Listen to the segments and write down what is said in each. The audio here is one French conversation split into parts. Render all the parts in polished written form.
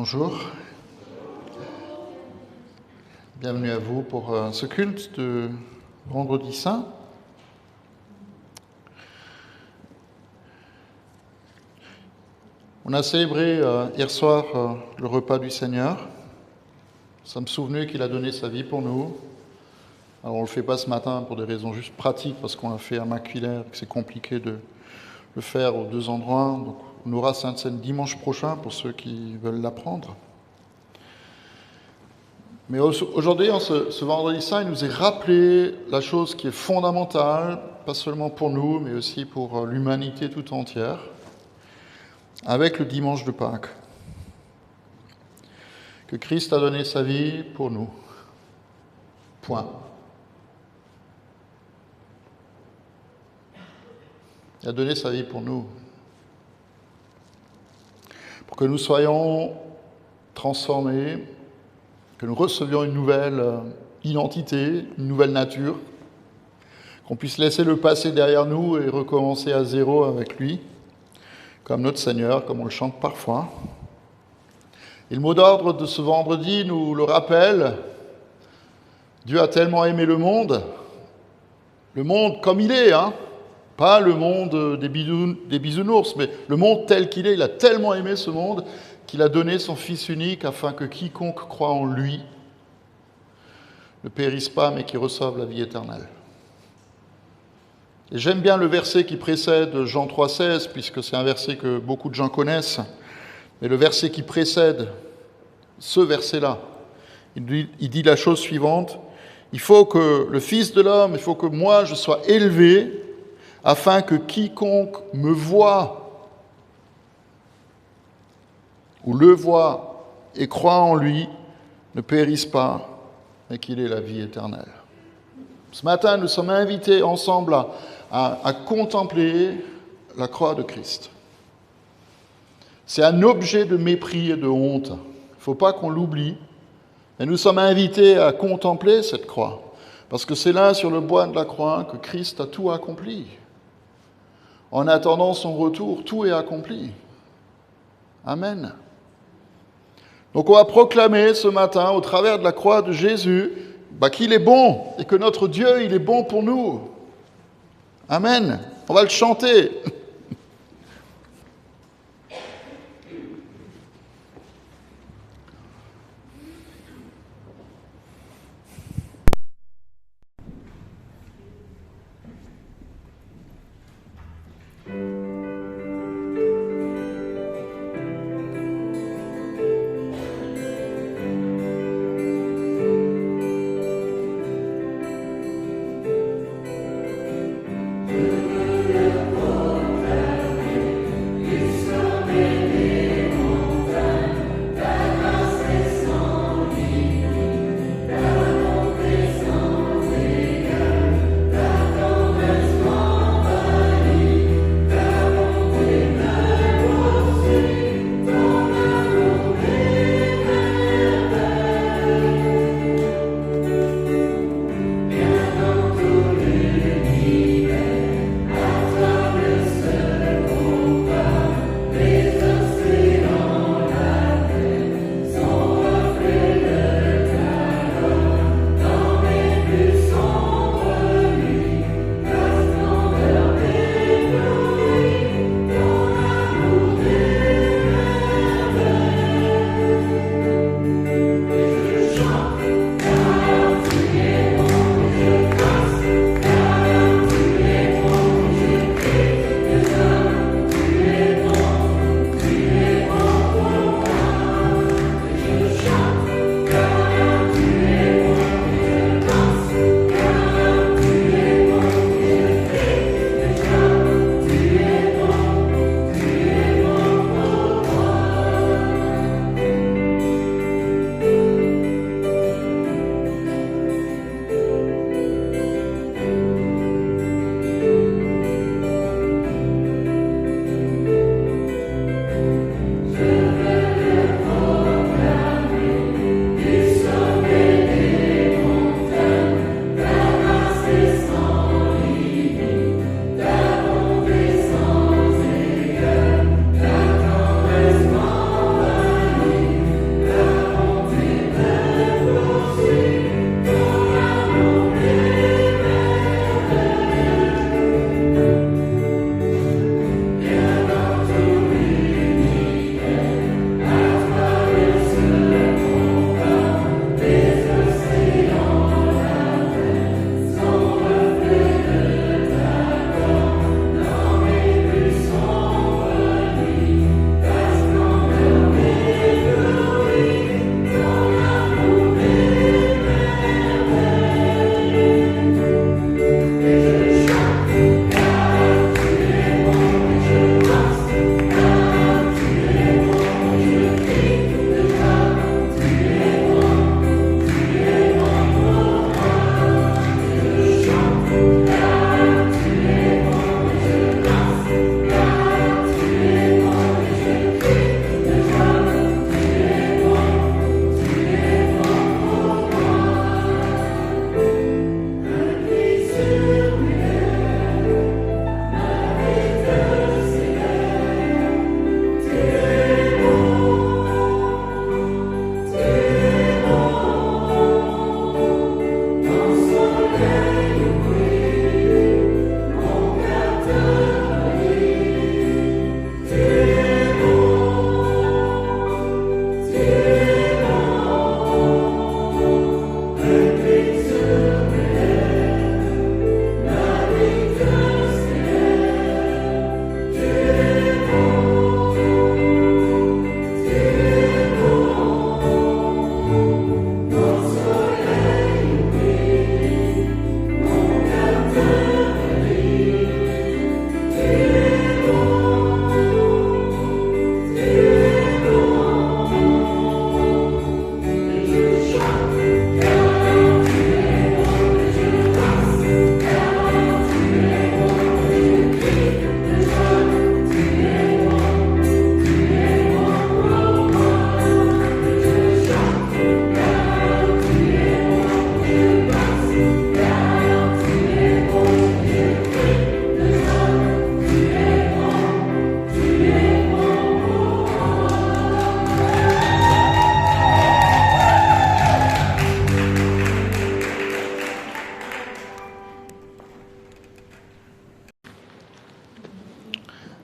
Bonjour, bienvenue à vous pour ce culte de Vendredi Saint. On a célébré hier soir le repas du Seigneur. Nous sommes souvenus qu'il a donné sa vie pour nous. Alors on ne le fait pas ce matin pour des raisons juste pratiques, parce qu'on l'a fait à Macuilaire et que c'est compliqué de le faire aux deux endroits. Donc on aura Sainte-Seine dimanche prochain pour ceux qui veulent l'apprendre. Mais aujourd'hui, en ce Vendredi Saint, il nous est rappelé la chose qui est fondamentale, pas seulement pour nous, mais aussi pour l'humanité tout entière, avec le dimanche de Pâques. Que Christ a donné sa vie pour nous. Point. Il a donné sa vie pour nous. Pour que nous soyons transformés, que nous recevions une nouvelle identité, une nouvelle nature, qu'on puisse laisser le passé derrière nous et recommencer à zéro avec lui, comme notre Seigneur, comme on le chante parfois. Et le mot d'ordre de ce vendredi nous le rappelle. Dieu a tellement aimé le monde comme il est, pas le monde des bisounours, mais le monde tel qu'il est. Il a tellement aimé ce monde qu'il a donné son Fils unique afin que quiconque croit en lui ne périsse pas, mais qu'il reçoive la vie éternelle. Et j'aime bien le verset qui précède Jean 3,16, puisque c'est un verset que beaucoup de gens connaissent, mais le verset qui précède ce verset-là, il dit la chose suivante: il faut que le Fils de l'homme, il faut que moi je sois élevé, afin que quiconque me voit ou le voit et croit en lui ne périsse pas, mais qu'il ait la vie éternelle. Ce matin, nous sommes invités ensemble à contempler la croix de Christ. C'est un objet de mépris et de honte. Il ne faut pas qu'on l'oublie. Et nous sommes invités à contempler cette croix, parce que c'est là, sur le bois de la croix, que Christ a tout accompli. En attendant son retour, tout est accompli. Amen. Donc on va proclamer ce matin, au travers de la croix de Jésus, qu'il est bon et que notre Dieu, il est bon pour nous. Amen. On va le chanter.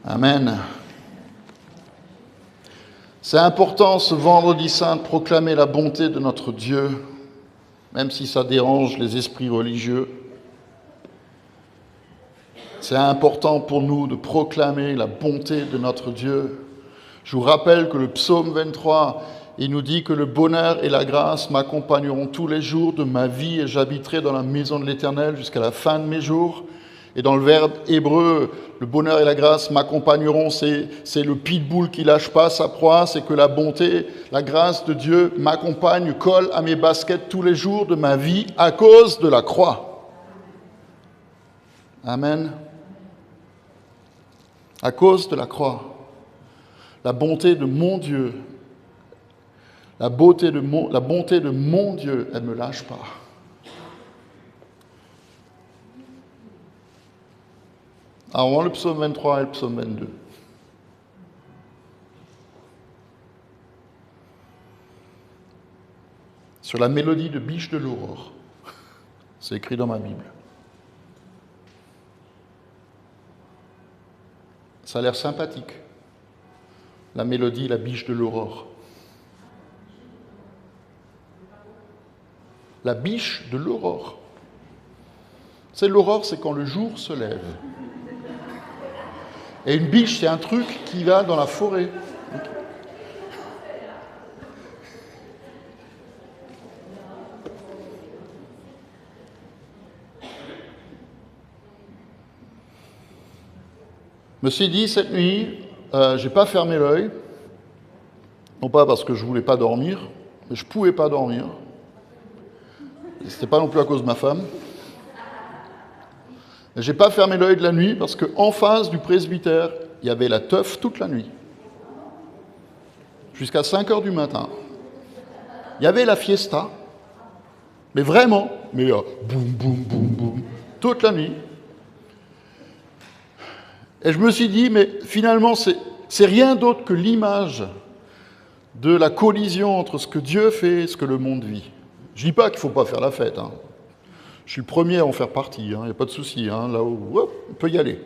Amen. C'est important ce vendredi saint de proclamer la bonté de notre Dieu, même si ça dérange les esprits religieux. C'est important pour nous de proclamer la bonté de notre Dieu. Je vous rappelle que le psaume 23, il nous dit que le bonheur et la grâce m'accompagneront tous les jours de ma vie et j'habiterai dans la maison de l'Éternel jusqu'à la fin de mes jours. Et dans le verbe hébreu, le bonheur et la grâce m'accompagneront, c'est le pitbull qui lâche pas sa proie, c'est que la bonté, la grâce de Dieu m'accompagne, colle à mes baskets tous les jours de ma vie à cause de la croix. Amen. À cause de la croix. La bonté de mon Dieu, la bonté de mon Dieu, elle ne me lâche pas. Avant le psaume 23 et le psaume 22. Sur la mélodie de Biche de l'aurore. C'est écrit dans ma Bible. Ça a l'air sympathique. La mélodie, la biche de l'aurore. La biche de l'aurore. C'est l'aurore, c'est quand le jour se lève. Et une biche, c'est un truc qui va dans la forêt. Je me suis dit, cette nuit, je n'ai pas fermé l'œil, non pas parce que je ne voulais pas dormir, mais je ne pouvais pas dormir. Ce n'était pas non plus à cause de ma femme. Je n'ai pas fermé l'œil de la nuit parce qu'en face du presbytère, il y avait la teuf toute la nuit. Jusqu'à 5 heures du matin. Il y avait la fiesta, mais vraiment, boum, boum, boum, boum, toute la nuit. Et je me suis dit, mais finalement, c'est rien d'autre que l'image de la collision entre ce que Dieu fait et ce que le monde vit. Je ne dis pas qu'il ne faut pas faire la fête. Je suis le premier à en faire partie, il n'y a pas de souci. Là où on peut y aller.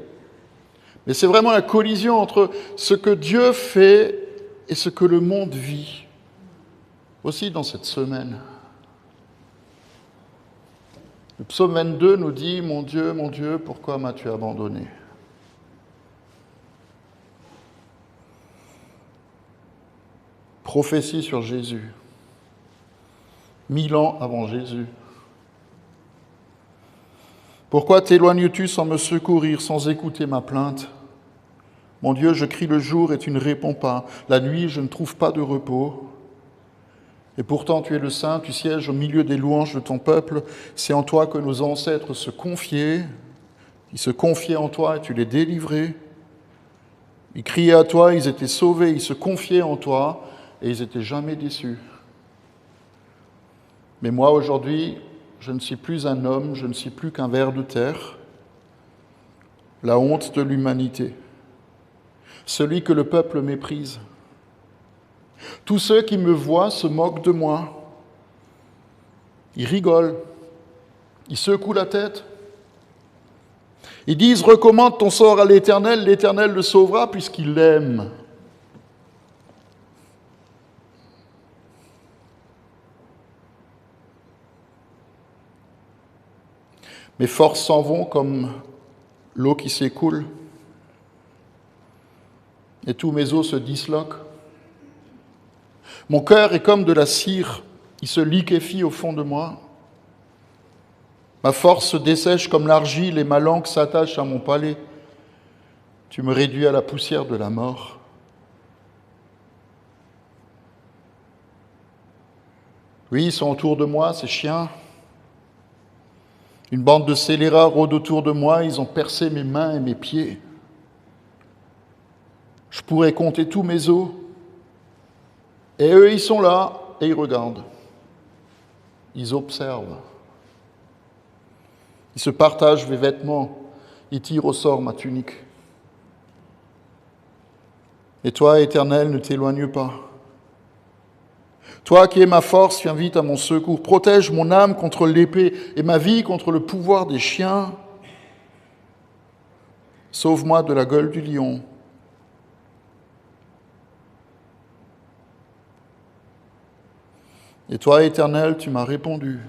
Mais c'est vraiment la collision entre ce que Dieu fait et ce que le monde vit. Aussi dans cette semaine. Le psaume 22 nous dit « Mon Dieu, pourquoi m'as-tu abandonné ?» Prophétie sur Jésus. 1000 ans avant Jésus. Pourquoi t'éloignes-tu sans me secourir, sans écouter ma plainte ? Mon Dieu, je crie le jour et tu ne réponds pas. La nuit, je ne trouve pas de repos. Et pourtant, tu es le Saint, tu sièges au milieu des louanges de ton peuple. C'est en toi que nos ancêtres se confiaient. Ils se confiaient en toi et tu les délivrais. Ils criaient à toi, ils étaient sauvés, ils se confiaient en toi et ils n'étaient jamais déçus. Mais moi, aujourd'hui, je ne suis plus un homme, je ne suis plus qu'un ver de terre, la honte de l'humanité, celui que le peuple méprise. Tous ceux qui me voient se moquent de moi. Ils rigolent, ils secouent la tête. Ils disent « Recommande ton sort à l'Éternel, l'Éternel le sauvera puisqu'il l'aime. » Mes forces s'en vont comme l'eau qui s'écoule, et tous mes os se disloquent. Mon cœur est comme de la cire, il se liquéfie au fond de moi. Ma force se dessèche comme l'argile et ma langue s'attache à mon palais. Tu me réduis à la poussière de la mort. Oui, ils sont autour de moi, ces chiens. Une bande de scélérats rôde autour de moi, ils ont percé mes mains et mes pieds. Je pourrais compter tous mes os. Et eux, ils sont là et ils regardent. Ils observent. Ils se partagent mes vêtements. Ils tirent au sort ma tunique. Et toi, Éternel, ne t'éloigne pas. Toi qui es ma force, viens vite à mon secours. Protège mon âme contre l'épée et ma vie contre le pouvoir des chiens. Sauve-moi de la gueule du lion Et toi, Éternel, tu m'as répondu.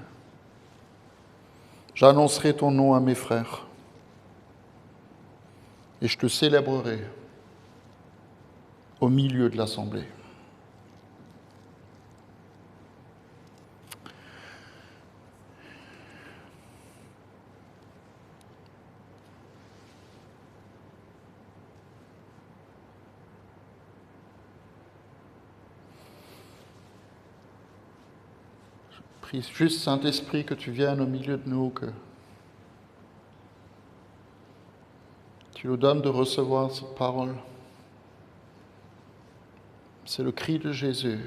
J'annoncerai ton nom à mes frères et je te célébrerai au milieu de l'assemblée. Je prie juste, Saint-Esprit, que tu viennes au milieu de nous, que tu nous donnes de recevoir cette parole. C'est le cri de Jésus.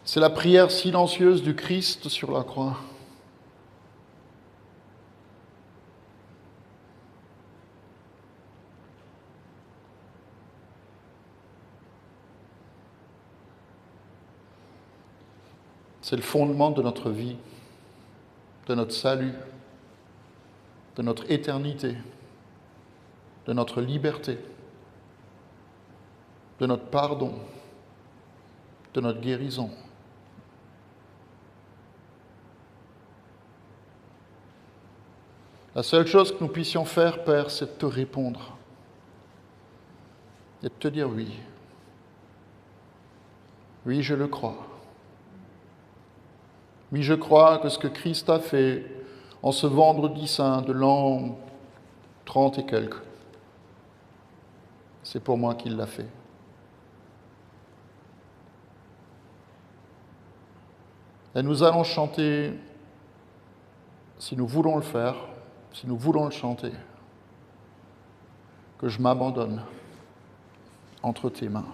C'est la prière silencieuse du Christ sur la croix. C'est le fondement de notre vie, de notre salut, de notre éternité, de notre liberté, de notre pardon, de notre guérison. La seule chose que nous puissions faire, Père, c'est de te répondre et de te dire oui. Oui, je le crois. Oui, je crois que ce que Christ a fait en ce vendredi saint de l'an 30 et quelques, c'est pour moi qu'il l'a fait. Et nous allons chanter, si nous voulons le faire, si nous voulons le chanter, que je m'abandonne entre tes mains.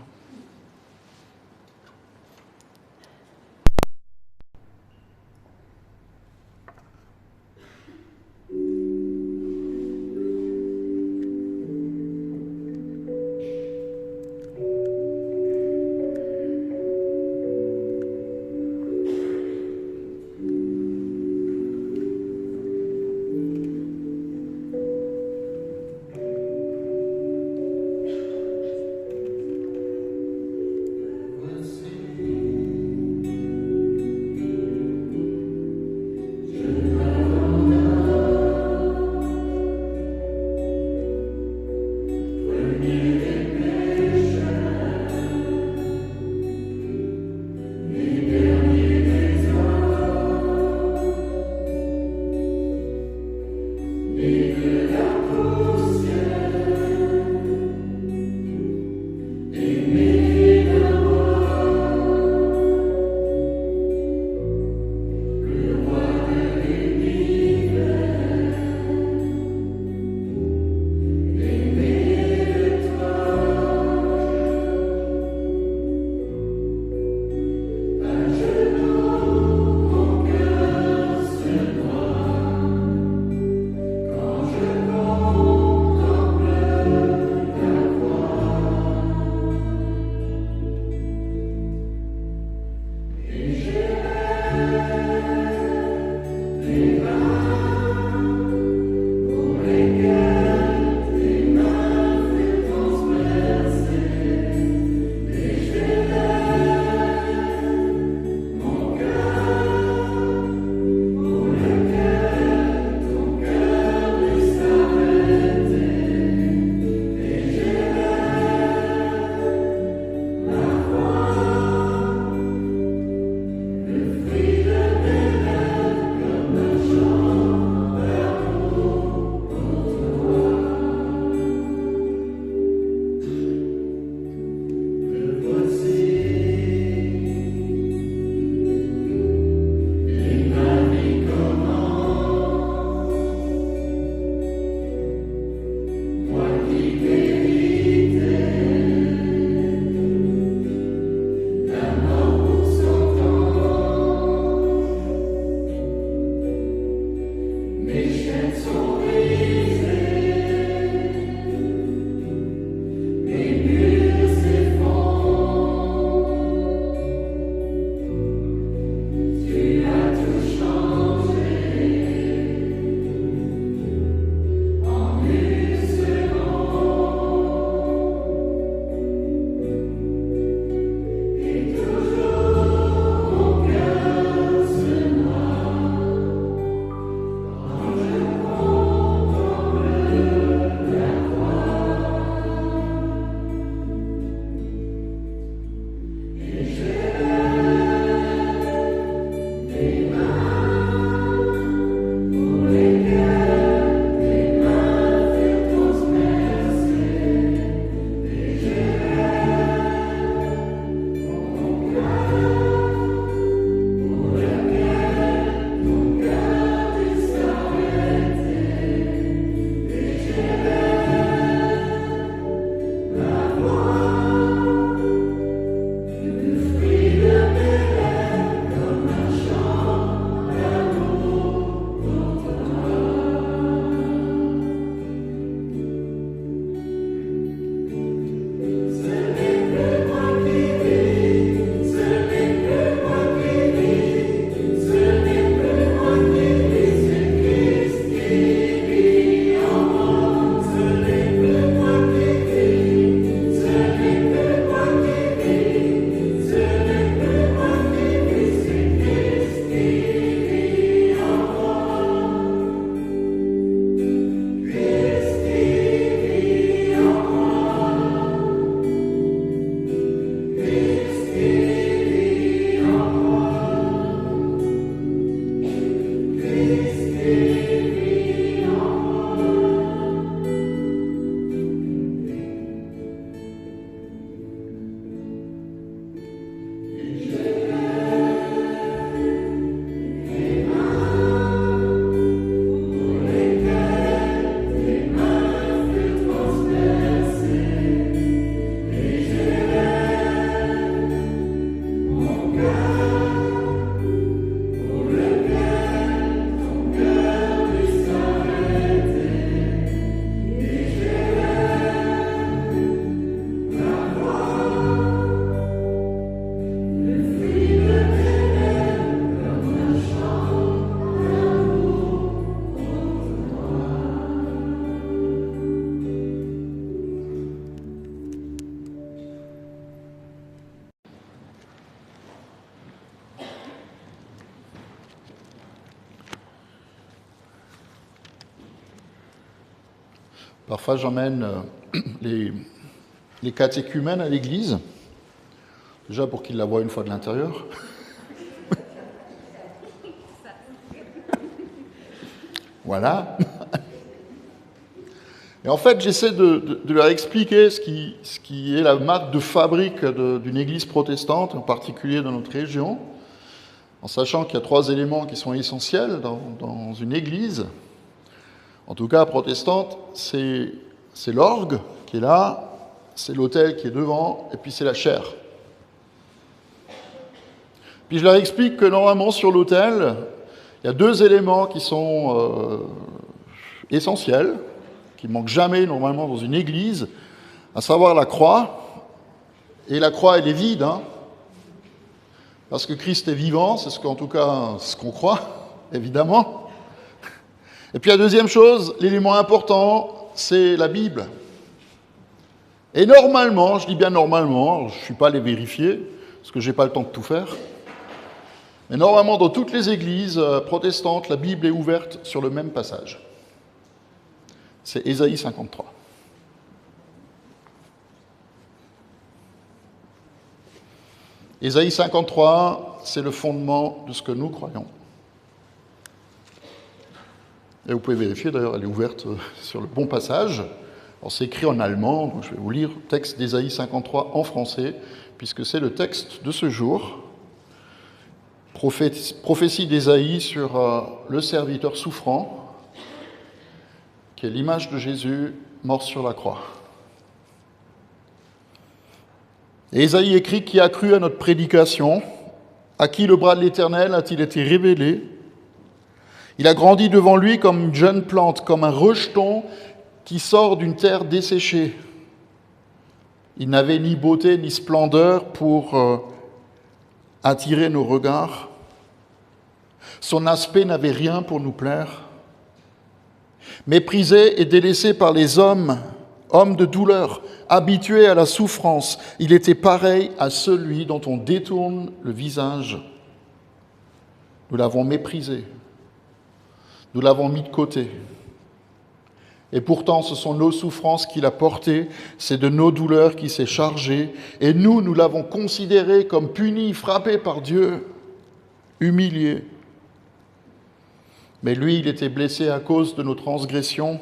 Parfois, j'emmène les catéchumènes à l'église, déjà pour qu'ils la voient une fois de l'intérieur. Voilà. Et en fait, j'essaie de leur expliquer ce qui est la marque de fabrique d'une église protestante, en particulier dans notre région, en sachant qu'il y a 3 éléments qui sont essentiels dans une église. En tout cas, protestante, c'est l'orgue qui est là, c'est l'autel qui est devant, et puis c'est la chair. Puis je leur explique que normalement, sur l'autel, il y a 2 éléments qui sont essentiels, qui ne manquent jamais normalement dans une église, à savoir la croix. Et la croix, elle est vide, parce que Christ est vivant, c'est ce qu'on croit, évidemment. Et puis la deuxième chose, l'élément important, c'est la Bible. Et normalement, je dis bien normalement, je ne suis pas allé vérifier, parce que je n'ai pas le temps de tout faire, mais normalement, dans toutes les églises protestantes, la Bible est ouverte sur le même passage. C'est Ésaïe 53. Ésaïe 53, c'est le fondement de ce que nous croyons. Et vous pouvez vérifier, d'ailleurs, elle est ouverte sur le bon passage. Alors, c'est écrit en allemand, donc je vais vous lire le texte d'Ésaïe 53 en français, puisque c'est le texte de ce jour. Prophétie d'Ésaïe sur le serviteur souffrant, qui est l'image de Jésus mort sur la croix. Et Ésaïe écrit: qui a cru à notre prédication, à qui le bras de l'Éternel a-t-il été révélé? Il a grandi devant lui comme une jeune plante, comme un rejeton qui sort d'une terre desséchée. Il n'avait ni beauté ni splendeur pour attirer nos regards. Son aspect n'avait rien pour nous plaire. Méprisé et délaissé par les hommes, homme de douleur, habitué à la souffrance, il était pareil à celui dont on détourne le visage. Nous l'avons méprisé. Nous l'avons mis de côté. Et pourtant, ce sont nos souffrances qu'il a portées, c'est de nos douleurs qu'il s'est chargé, et nous l'avons considéré comme puni, frappé par Dieu, humilié. Mais lui, il était blessé à cause de nos transgressions,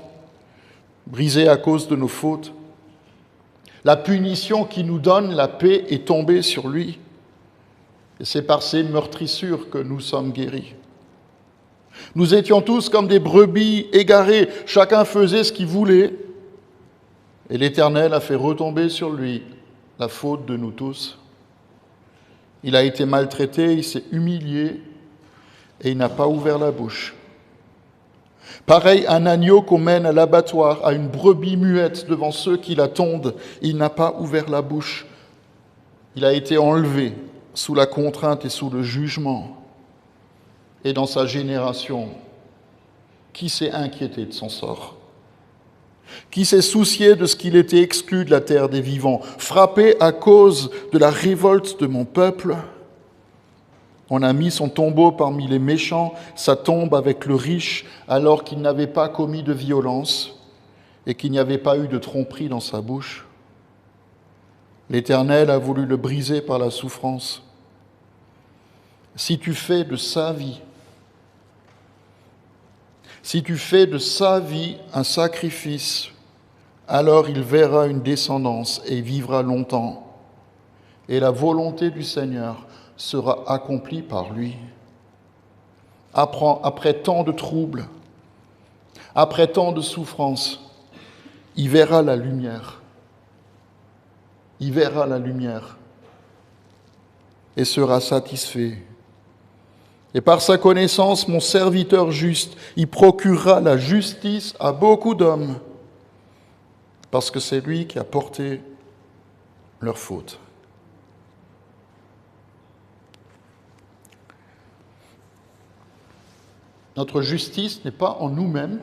brisé à cause de nos fautes. La punition qui nous donne la paix est tombée sur lui, et c'est par ses meurtrissures que nous sommes guéris. Nous étions tous comme des brebis égarées, chacun faisait ce qu'il voulait, et l'Éternel a fait retomber sur lui la faute de nous tous. Il a été maltraité, il s'est humilié, et il n'a pas ouvert la bouche. Pareil à un agneau qu'on mène à l'abattoir, à une brebis muette devant ceux qui la tondent, il n'a pas ouvert la bouche. Il a été enlevé sous la contrainte et sous le jugement. Et dans sa génération, qui s'est inquiété de son sort? Qui s'est soucié de ce qu'il était exclu de la terre des vivants, frappé à cause de la révolte de mon peuple? On a mis son tombeau parmi les méchants, sa tombe avec le riche, alors qu'il n'avait pas commis de violence et qu'il n'y avait pas eu de tromperie dans sa bouche. L'Éternel a voulu le briser par la souffrance. Si tu fais de sa vie un sacrifice, alors il verra une descendance et vivra longtemps. Et la volonté du Seigneur sera accomplie par lui. Après tant de troubles, après tant de souffrances, il verra la lumière. Il verra la lumière. et sera satisfait. Et par sa connaissance, mon serviteur juste, il procurera la justice à beaucoup d'hommes, parce que c'est lui qui a porté leurs fautes. Notre justice n'est pas en nous-mêmes.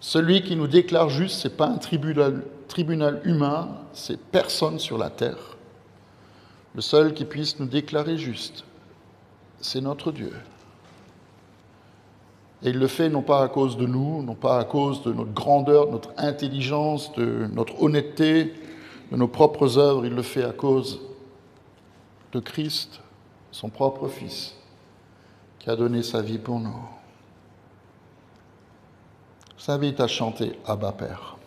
Celui qui nous déclare juste, ce n'est pas un tribunal humain, c'est personne sur la terre. Le seul qui puisse nous déclarer juste, c'est notre Dieu. Et il le fait non pas à cause de nous, non pas à cause de notre grandeur, de notre intelligence, de notre honnêteté, de nos propres œuvres, il le fait à cause de Christ, son propre Fils, qui a donné sa vie pour nous. Je vous invite à chanter Abba Père.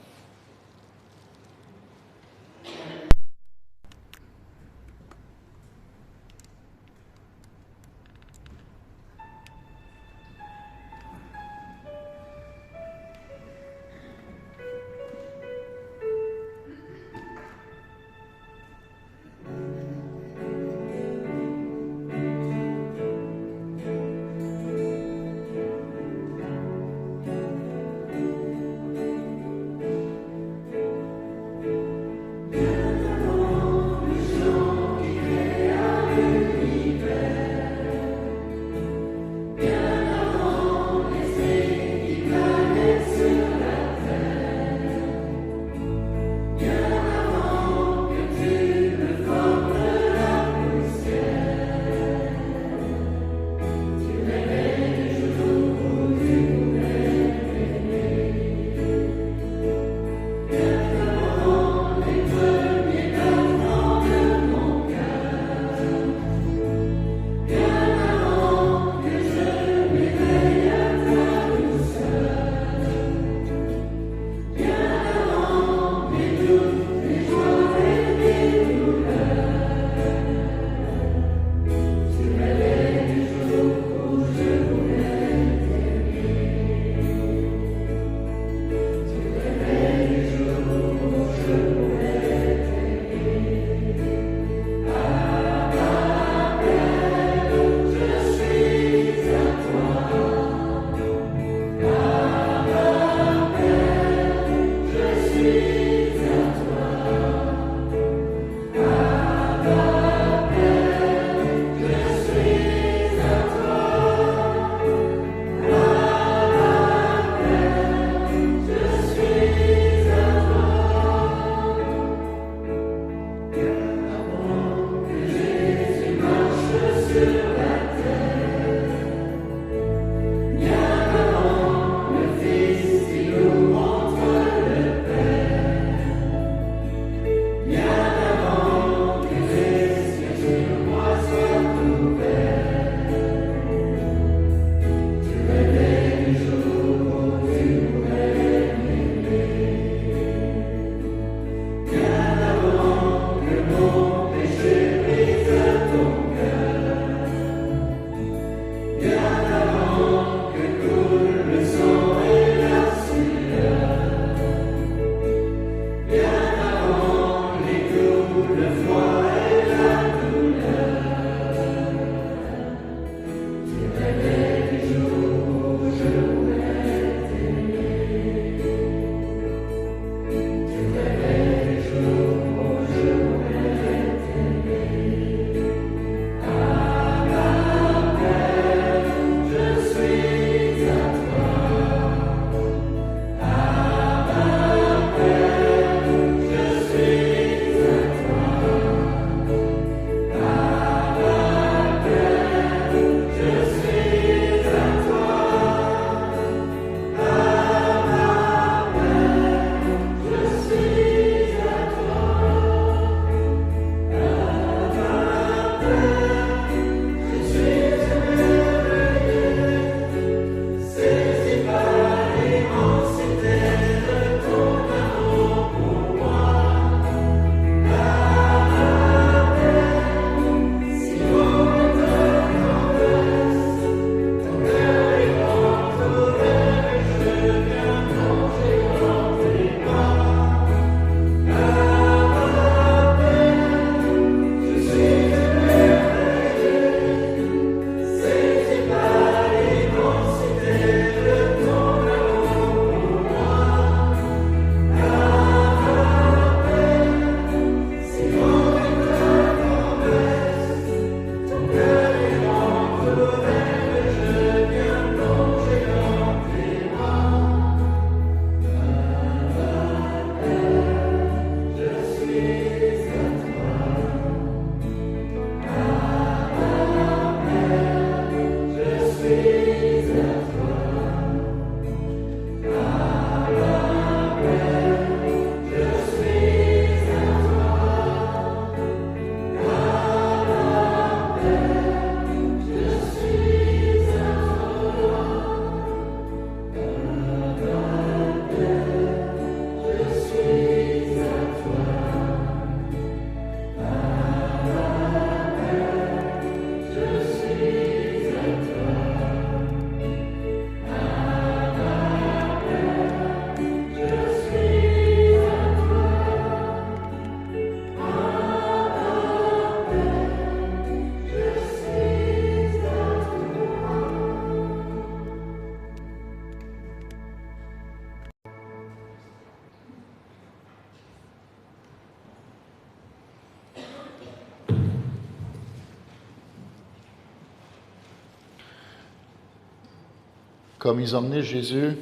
comme ils emmenaient Jésus,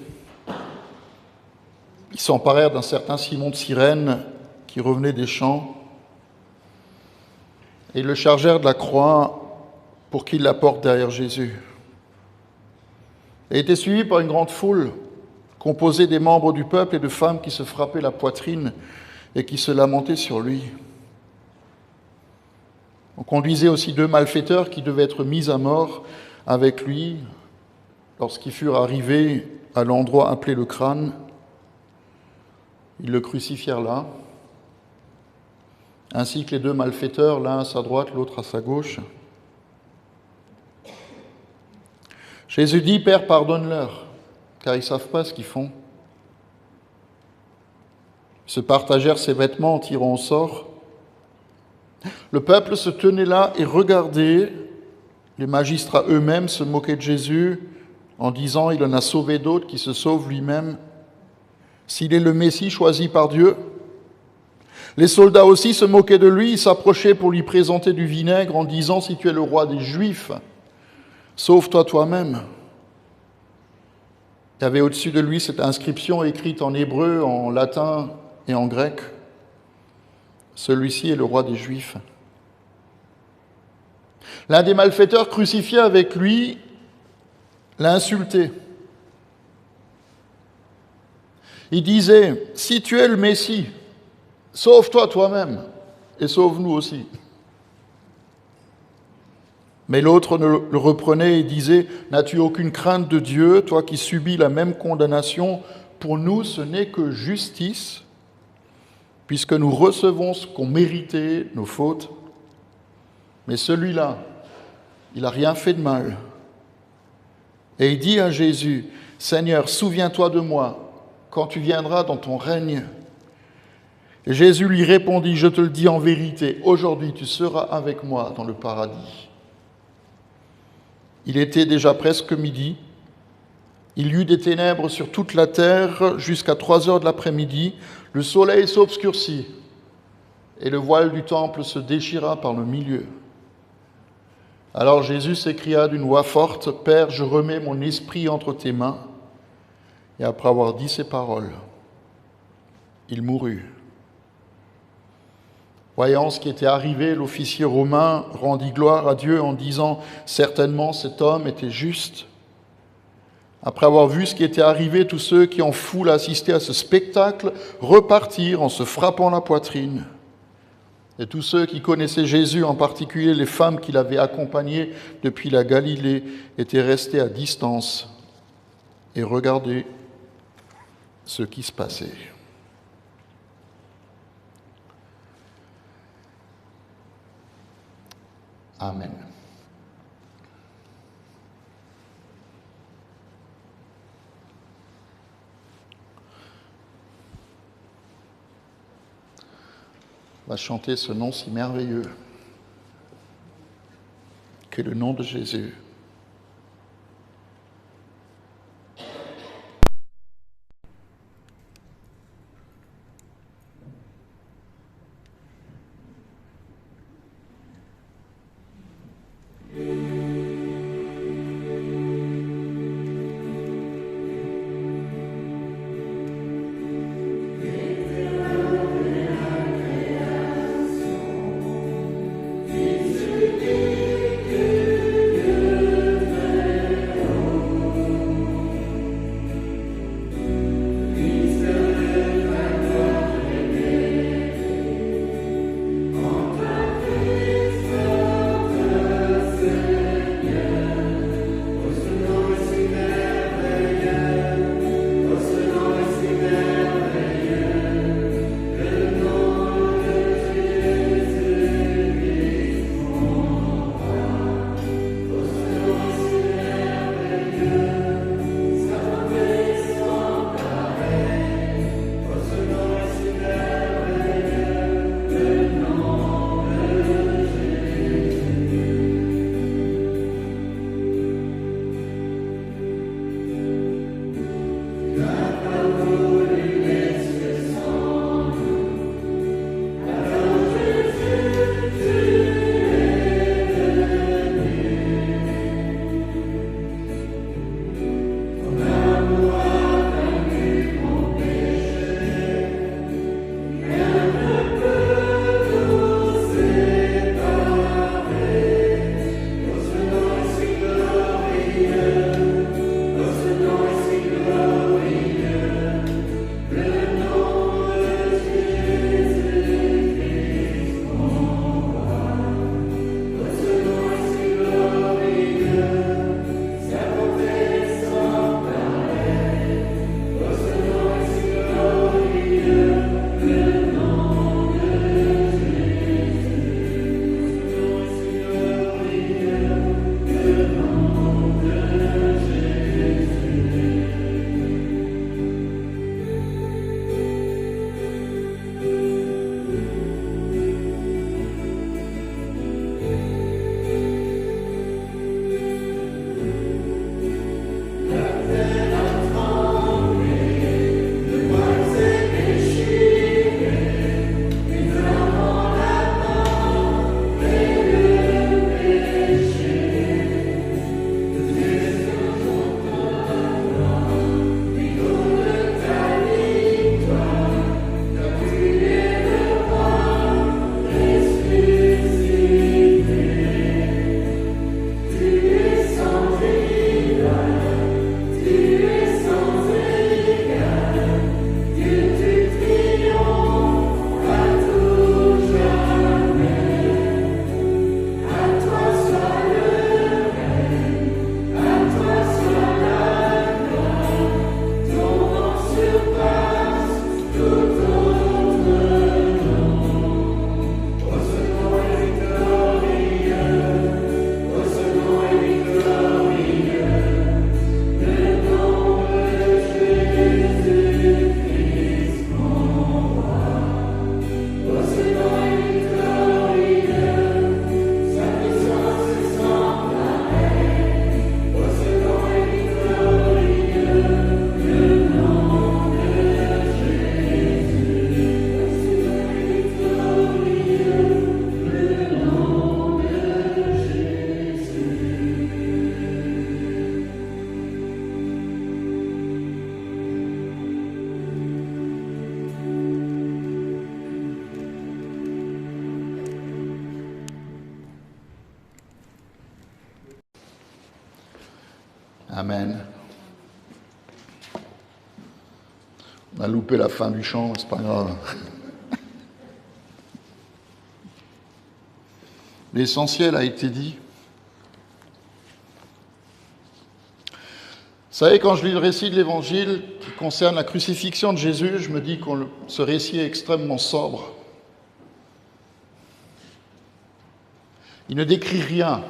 ils s'emparèrent d'un certain Simon de Cyrène qui revenait des champs et le chargèrent de la croix pour qu'il la porte derrière Jésus. Et était suivi par une grande foule composée des membres du peuple et de femmes qui se frappaient la poitrine et qui se lamentaient sur lui. On conduisait aussi 2 malfaiteurs qui devaient être mis à mort avec lui lorsqu'ils furent arrivés à l'endroit appelé le crâne. Ils le crucifièrent là, ainsi que les 2 malfaiteurs, l'un à sa droite, l'autre à sa gauche. Jésus dit, « Père, pardonne-leur, car ils ne savent pas ce qu'ils font. » Ils se partagèrent ses vêtements en tirant au sort. Le peuple se tenait là et regardait. Les magistrats eux-mêmes se moquaient de Jésus en disant, « Il en a sauvé d'autres, qui se sauvent lui-même. S'il est le Messie choisi par Dieu. » Les soldats aussi se moquaient de lui, ils s'approchaient pour lui présenter du vinaigre en disant, « Si tu es le roi des Juifs, sauve-toi toi-même. » Il y avait au-dessus de lui cette inscription écrite en hébreu, en latin et en grec. « Celui-ci est le roi des Juifs. » L'un des malfaiteurs crucifiés avec lui l'a insulté. Il disait, « Si tu es le Messie, sauve-toi toi-même et sauve-nous aussi. » Mais l'autre le reprenait et disait, « N'as-tu aucune crainte de Dieu, toi qui subis la même condamnation? Pour nous, ce n'est que justice, puisque nous recevons ce qu'ont mérité nos fautes. Mais celui-là, il n'a rien fait de mal. » Et il dit à Jésus, « Seigneur, souviens-toi de moi quand tu viendras dans ton règne. » Et Jésus lui répondit, « Je te le dis en vérité, aujourd'hui tu seras avec moi dans le paradis. » Il était déjà presque midi. Il y eut des ténèbres sur toute la terre jusqu'à 3 heures de l'après-midi. Le soleil s'obscurcit et le voile du temple se déchira par le milieu. Alors Jésus s'écria d'une voix forte, « Père, je remets mon esprit entre tes mains. » Et après avoir dit ces paroles, il mourut. Voyant ce qui était arrivé, l'officier romain rendit gloire à Dieu en disant, « Certainement cet homme était juste. » Après avoir vu ce qui était arrivé, tous ceux qui en foule assistaient à ce spectacle repartirent en se frappant la poitrine. Et tous ceux qui connaissaient Jésus, en particulier les femmes qui l'avaient accompagné depuis la Galilée, étaient restés à distance et regardaient ce qui se passait. Amen. On va chanter ce nom si merveilleux qu'est le nom de Jésus. Amen. On a loupé la fin du chant, c'est pas grave. L'essentiel a été dit. Vous savez, quand je lis le récit de l'Évangile qui concerne la crucifixion de Jésus, je me dis que ce récit est extrêmement sobre. Il ne décrit rien.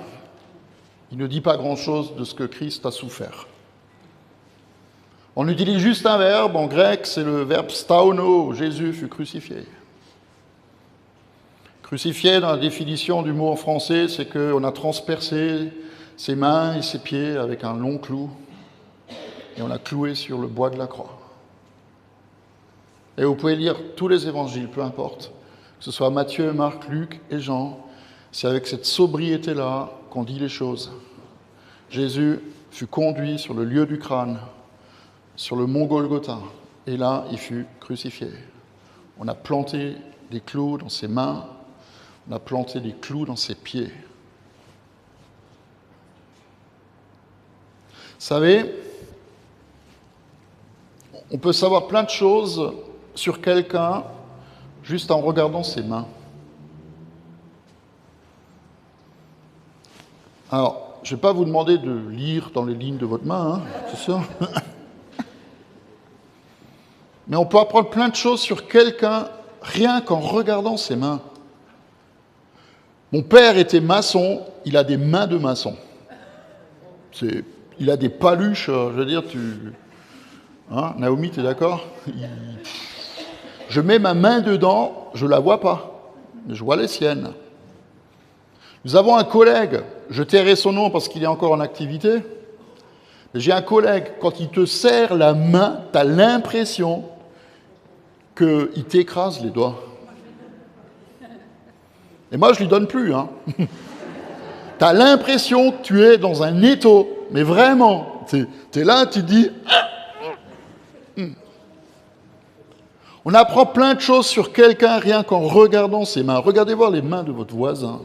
Il ne dit pas grand-chose de ce que Christ a souffert. On utilise juste un verbe, en grec, c'est le verbe stauno, Jésus fut crucifié. Crucifié, dans la définition du mot en français, c'est qu'on a transpercé ses mains et ses pieds avec un long clou et on l'a cloué sur le bois de la croix. Et vous pouvez lire tous les évangiles, peu importe, que ce soit Matthieu, Marc, Luc et Jean, c'est avec cette sobriété-là qu'on dit les choses. Jésus fut conduit sur le lieu du crâne, sur le mont Golgotha, et là, il fut crucifié. On a planté des clous dans ses mains, on a planté des clous dans ses pieds. Vous savez, on peut savoir plein de choses sur quelqu'un juste en regardant ses mains. Alors, je ne vais pas vous demander de lire dans les lignes de votre main, c'est ça. Mais on peut apprendre plein de choses sur quelqu'un rien qu'en regardant ses mains. Mon père était maçon, il a des mains de maçon. Il a des paluches, je veux dire, Naomi, tu es d'accord? Je mets ma main dedans, je ne la vois pas, mais je vois les siennes. Nous avons un collègue, je tairai son nom parce qu'il est encore en activité, mais j'ai un collègue, quand il te serre la main, tu as l'impression qu'il t'écrase les doigts. Et moi, je ne lui donne plus. Tu as l'impression que tu es dans un étau, mais vraiment, tu es là, tu te dis... On apprend plein de choses sur quelqu'un rien qu'en regardant ses mains. Regardez voir les mains de votre voisin.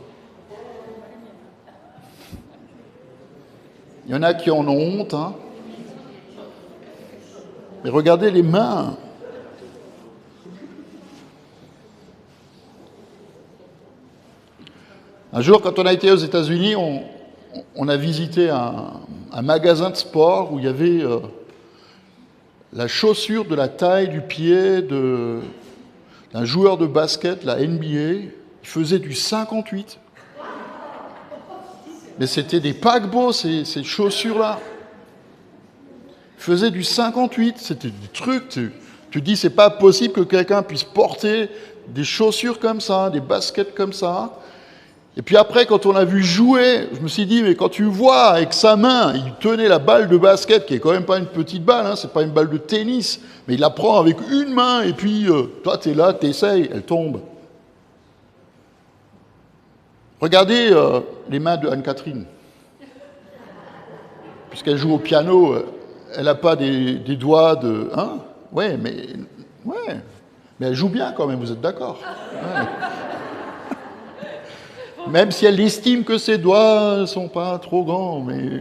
Il y en a qui en ont honte, mais regardez les mains. Un jour, quand on a été aux États-Unis, on a visité un magasin de sport où il y avait la chaussure de la taille du pied d'un joueur de basket, la NBA. Il faisait du 58. Mais c'était des paquebots, ces chaussures-là. Il faisait du 58. C'était des trucs, tu te dis, c'est pas possible que quelqu'un puisse porter des chaussures comme ça, des baskets comme ça. Et puis après, quand on l'a vu jouer, je me suis dit, mais quand tu vois avec sa main, il tenait la balle de basket, qui est quand même pas une petite balle, c'est pas une balle de tennis, mais il la prend avec une main, et puis toi, tu es là, tu essayes, elle tombe. Regardez les mains de Anne-Catherine. Puisqu'elle joue au piano, elle n'a pas des doigts de... Ouais, mais elle joue bien quand même, vous êtes d'accord? Ouais. Même si elle estime que ses doigts ne sont pas trop grands, mais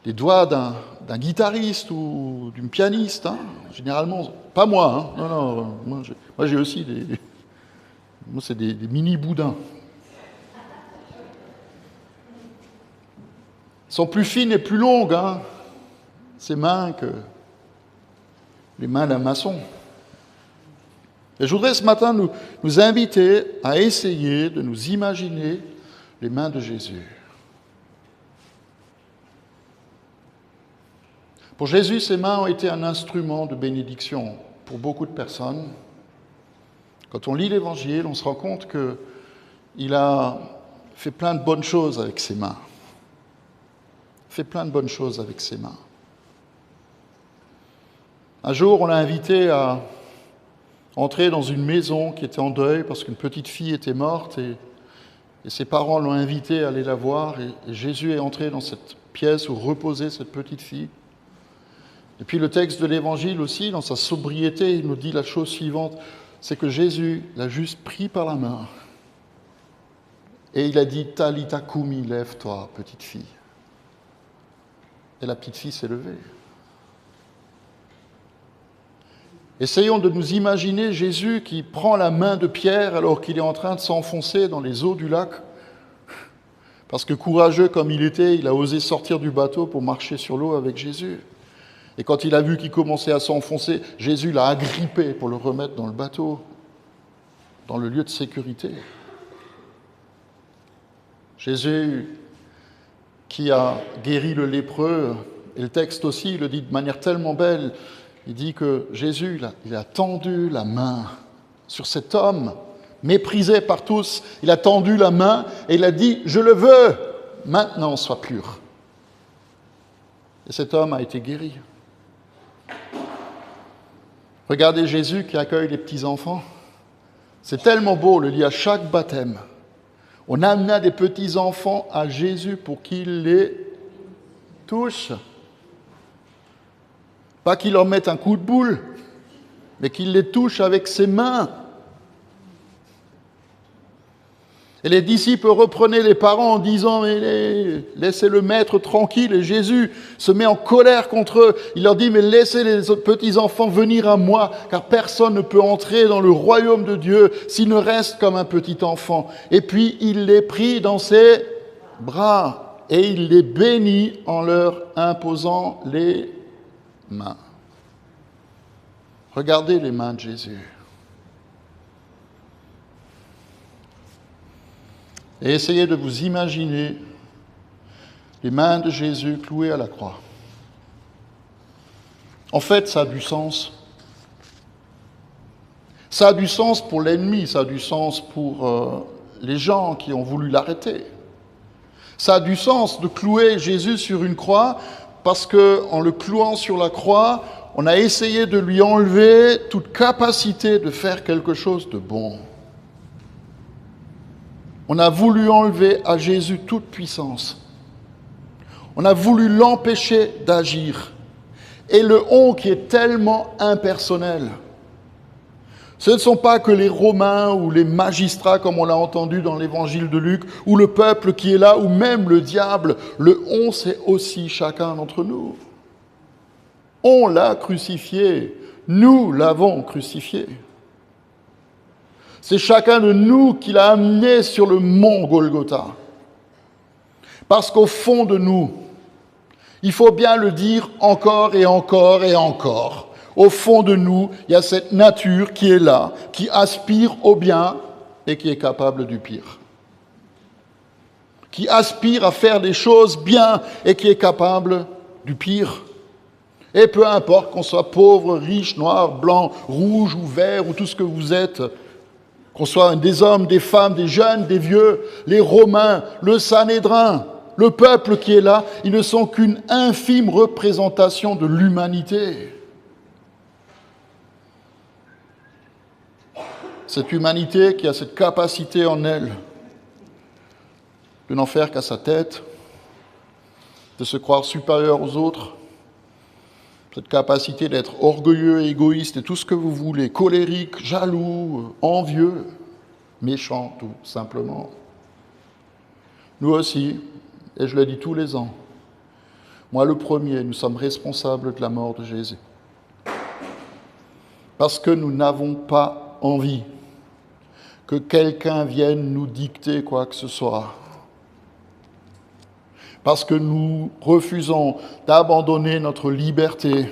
les doigts d'un guitariste ou d'une pianiste, généralement, pas moi, non, moi j'ai aussi moi c'est des mini-boudins. Elles sont plus fines et plus longues, ces mains, que les mains d'un maçon. Et je voudrais ce matin nous inviter à essayer de nous imaginer les mains de Jésus. Pour Jésus, ses mains ont été un instrument de bénédiction pour beaucoup de personnes. Quand on lit l'Évangile, on se rend compte qu'il a fait plein de bonnes choses avec ses mains. Fait plein de bonnes choses avec ses mains. Un jour, on l'a invité à entrer dans une maison qui était en deuil parce qu'une petite fille était morte et ses parents l'ont invité à aller la voir et Jésus est entré dans cette pièce où reposait cette petite fille. Et puis le texte de l'Évangile aussi, dans sa sobriété, il nous dit la chose suivante, c'est que Jésus l'a juste pris par la main et il a dit « Talita kumi, lève-toi, petite fille ». Et la petite fille s'est levée. Essayons de nous imaginer Jésus qui prend la main de Pierre alors qu'il est en train de s'enfoncer dans les eaux du lac. Parce que courageux comme il était, il a osé sortir du bateau pour marcher sur l'eau avec Jésus. Et quand il a vu qu'il commençait à s'enfoncer, Jésus l'a agrippé pour le remettre dans le bateau, dans le lieu de sécurité. Jésus qui a guéri le lépreux, et le texte aussi le dit de manière tellement belle, il dit que Jésus, il a tendu la main sur cet homme, méprisé par tous. Il a tendu la main et il a dit « Je le veux, maintenant sois pur ». Et cet homme a été guéri. Regardez Jésus qui accueille les petits-enfants. C'est tellement beau, le lit à chaque baptême. On amena des petits-enfants à Jésus pour qu'il les touche. Pas qu'il leur mette un coup de boule, mais qu'il les touche avec ses mains. Et les disciples reprenaient les parents en disant « Mais laissez le maître tranquille ». Et Jésus se met en colère contre eux. Il leur dit « Mais laissez les petits-enfants venir à moi, car personne ne peut entrer dans le royaume de Dieu s'il ne reste comme un petit enfant. » Et puis il les prit dans ses bras et il les bénit en leur imposant les mains. Regardez les mains de Jésus. Et essayez de vous imaginer les mains de Jésus clouées à la croix. En fait, ça a du sens. Ça a du sens pour l'ennemi, ça a du sens pour les gens qui ont voulu l'arrêter. Ça a du sens de clouer Jésus sur une croix parce qu'en le clouant sur la croix, on a essayé de lui enlever toute capacité de faire quelque chose de bon. On a voulu enlever à Jésus toute puissance. On a voulu l'empêcher d'agir. Et le « on » qui est tellement impersonnel. Ce ne sont pas que les Romains ou les magistrats, comme on l'a entendu dans l'évangile de Luc, ou le peuple qui est là, ou même le diable. Le « on », c'est aussi chacun d'entre nous. On l'a crucifié. Nous l'avons crucifié. C'est chacun de nous qui l'a amené sur le mont Golgotha. Parce qu'au fond de nous, il faut bien le dire encore et encore et encore, au fond de nous, il y a cette nature qui est là, qui aspire au bien et qui est capable du pire. Qui aspire à faire des choses bien et qui est capable du pire. Et peu importe qu'on soit pauvre, riche, noir, blanc, rouge ou vert ou tout ce que vous êtes, qu'on soit des hommes, des femmes, des jeunes, des vieux, les Romains, le Sanhédrin, le peuple qui est là, ils ne sont qu'une infime représentation de l'humanité. Cette humanité qui a cette capacité en elle de n'en faire qu'à sa tête, de se croire supérieur aux autres, cette capacité d'être orgueilleux, égoïste et tout ce que vous voulez, colérique, jaloux, envieux, méchant tout simplement. Nous aussi, et je le dis tous les ans, moi le premier, nous sommes responsables de la mort de Jésus. Parce que nous n'avons pas envie que quelqu'un vienne nous dicter quoi que ce soit. Parce que nous refusons d'abandonner notre liberté.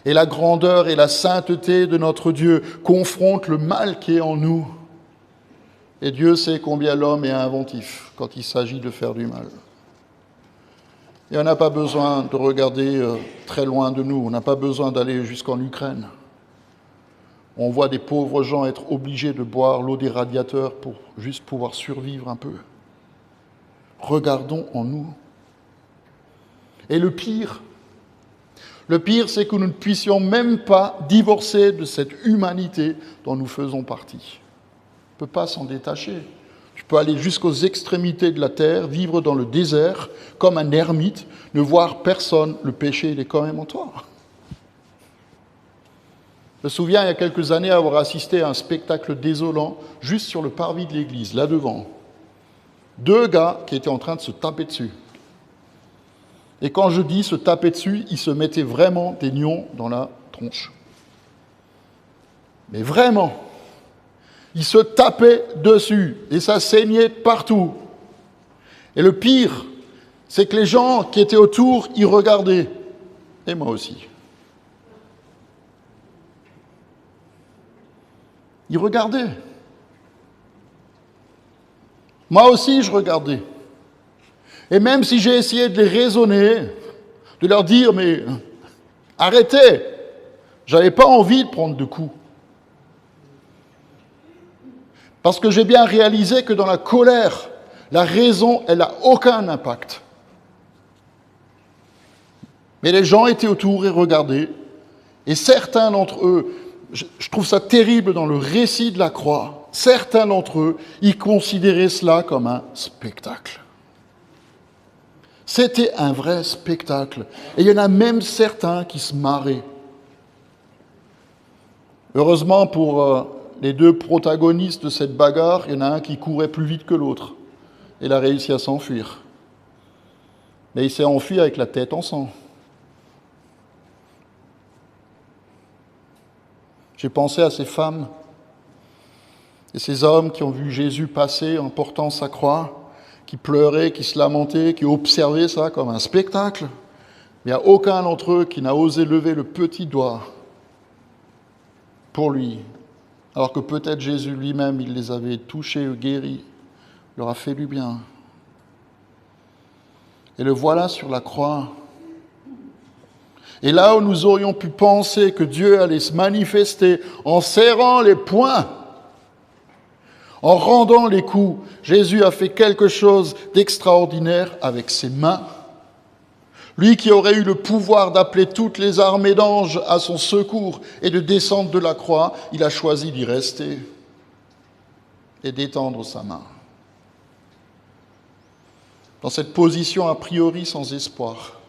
Et la grandeur et la sainteté de notre Dieu confrontent le mal qui est en nous. Et Dieu sait combien l'homme est inventif quand il s'agit de faire du mal. Et on n'a pas besoin de regarder très loin de nous, on n'a pas besoin d'aller jusqu'en Ukraine. On voit des pauvres gens être obligés de boire l'eau des radiateurs pour juste pouvoir survivre un peu. Regardons en nous. Et le pire, c'est que nous ne puissions même pas divorcer de cette humanité dont nous faisons partie. On ne peut pas s'en détacher. Tu peux aller jusqu'aux extrémités de la terre, vivre dans le désert, comme un ermite, ne voir personne, le péché, il est quand même en toi. Je me souviens, il y a quelques années, avoir assisté à un spectacle désolant, juste sur le parvis de l'église, là devant. 2 gars qui étaient en train de se taper dessus. Et quand je dis se taper dessus, il se mettait vraiment des nions dans la tronche. Mais vraiment, il se tapait dessus et ça saignait partout. Et le pire, c'est que les gens qui étaient autour, ils regardaient. Et moi aussi. Ils regardaient. Moi aussi, je regardais. Et même si j'ai essayé de les raisonner, de leur dire, mais arrêtez, j'avais pas envie de prendre de coups. Parce que j'ai bien réalisé que dans la colère, la raison, elle n'a aucun impact. Mais les gens étaient autour et regardaient. Et certains d'entre eux, je trouve ça terrible dans le récit de la croix, certains d'entre eux, ils considéraient cela comme un spectacle. C'était un vrai spectacle. Et il y en a même certains qui se marraient. Heureusement pour les deux protagonistes de cette bagarre, il y en a un qui courait plus vite que l'autre. Et il a réussi à s'enfuir. Mais il s'est enfui avec la tête en sang. J'ai pensé à ces femmes et ces hommes qui ont vu Jésus passer en portant sa croix, qui pleuraient, qui se lamentaient, qui observaient ça comme un spectacle. Il n'y a aucun d'entre eux qui n'a osé lever le petit doigt pour lui, alors que peut-être Jésus lui-même, il les avait touchés, guéris, leur a fait du bien. Et le voilà sur la croix. Et là où nous aurions pu penser que Dieu allait se manifester en serrant les poings, en rendant les coups, Jésus a fait quelque chose d'extraordinaire avec ses mains. Lui qui aurait eu le pouvoir d'appeler toutes les armées d'anges à son secours et de descendre de la croix, il a choisi d'y rester et d'étendre sa main. Dans cette position a priori sans espoir.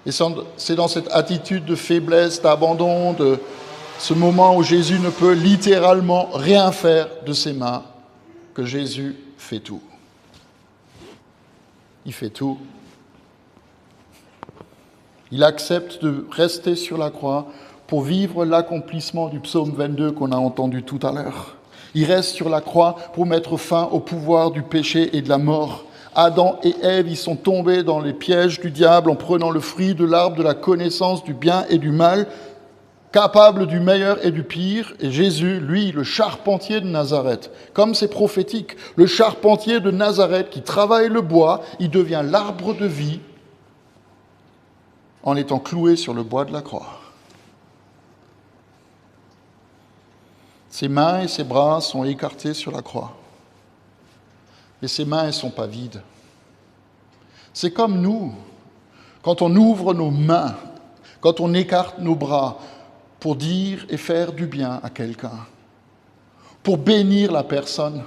Et c'est dans cette attitude de faiblesse, d'abandon, de ce moment où Jésus ne peut littéralement rien faire de ses mains, que Jésus fait tout. Il fait tout. Il accepte de rester sur la croix pour vivre l'accomplissement du psaume 22 qu'on a entendu tout à l'heure. Il reste sur la croix pour mettre fin au pouvoir du péché et de la mort. Adam et Ève, ils sont tombés dans les pièges du diable en prenant le fruit de l'arbre de la connaissance du bien et du mal, capable du meilleur et du pire. Et Jésus, lui, le charpentier de Nazareth, comme c'est prophétique, le charpentier de Nazareth qui travaille le bois, il devient l'arbre de vie en étant cloué sur le bois de la croix. Ses mains et ses bras sont écartés sur la croix. Mais ses mains, elles ne sont pas vides. C'est comme nous, quand on ouvre nos mains, quand on écarte nos bras pour dire et faire du bien à quelqu'un, pour bénir la personne.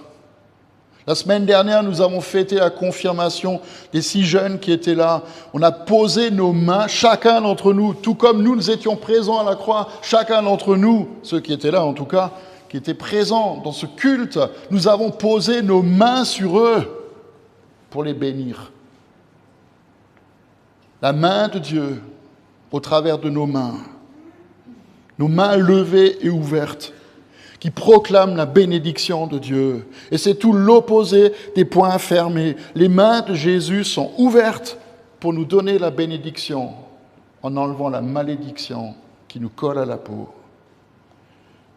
La semaine dernière, nous avons fêté la confirmation des 6 jeunes qui étaient là. On a posé nos mains, chacun d'entre nous, tout comme nous étions présents à la croix, chacun d'entre nous, ceux qui étaient là en tout cas, qui étaient présents dans ce culte, nous avons posé nos mains sur eux pour les bénir. La main de Dieu au travers de nos mains levées et ouvertes, qui proclament la bénédiction de Dieu. Et c'est tout l'opposé des poings fermés. Les mains de Jésus sont ouvertes pour nous donner la bénédiction en enlevant la malédiction qui nous colle à la peau.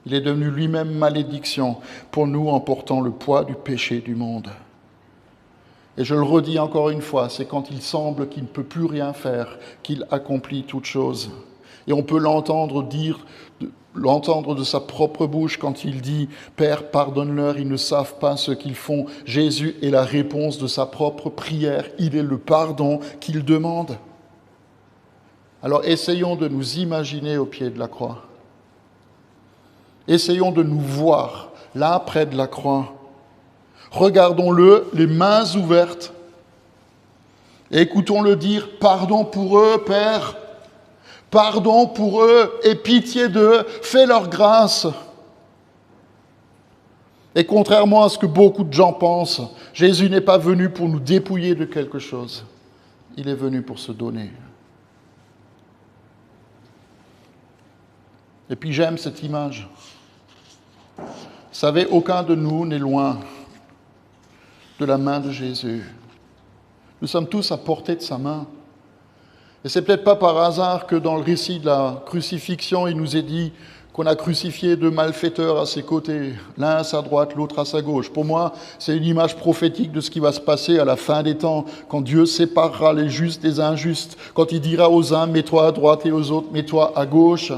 Il est devenu lui-même malédiction pour nous en portant le poids du péché du monde. Et je le redis encore une fois, c'est quand il semble qu'il ne peut plus rien faire qu'il accomplit toute chose. Et on peut l'entendre de sa propre bouche quand il dit « Père, pardonne-leur, ils ne savent pas ce qu'ils font ». Jésus est la réponse de sa propre prière. Il est le pardon qu'il demande. Alors essayons de nous imaginer au pied de la croix. Essayons de nous voir là près de la croix. Regardons-le, les mains ouvertes. Et écoutons-le dire « Pardon pour eux, Père ». Pardon pour eux, aie pitié d'eux, fais-leur grâce. Et contrairement à ce que beaucoup de gens pensent, Jésus n'est pas venu pour nous dépouiller de quelque chose. il est venu pour se donner. Et puis j'aime cette image. Vous savez, aucun de nous n'est loin de la main de Jésus. Nous sommes tous à portée de sa main. Et c'est peut-être pas par hasard que dans le récit de la crucifixion, il nous est dit qu'on a crucifié deux malfaiteurs à ses côtés, l'un à sa droite, l'autre à sa gauche. Pour moi, c'est une image prophétique de ce qui va se passer à la fin des temps, quand Dieu séparera les justes des injustes, quand il dira aux uns, mets-toi à droite, et aux autres, mets-toi à gauche.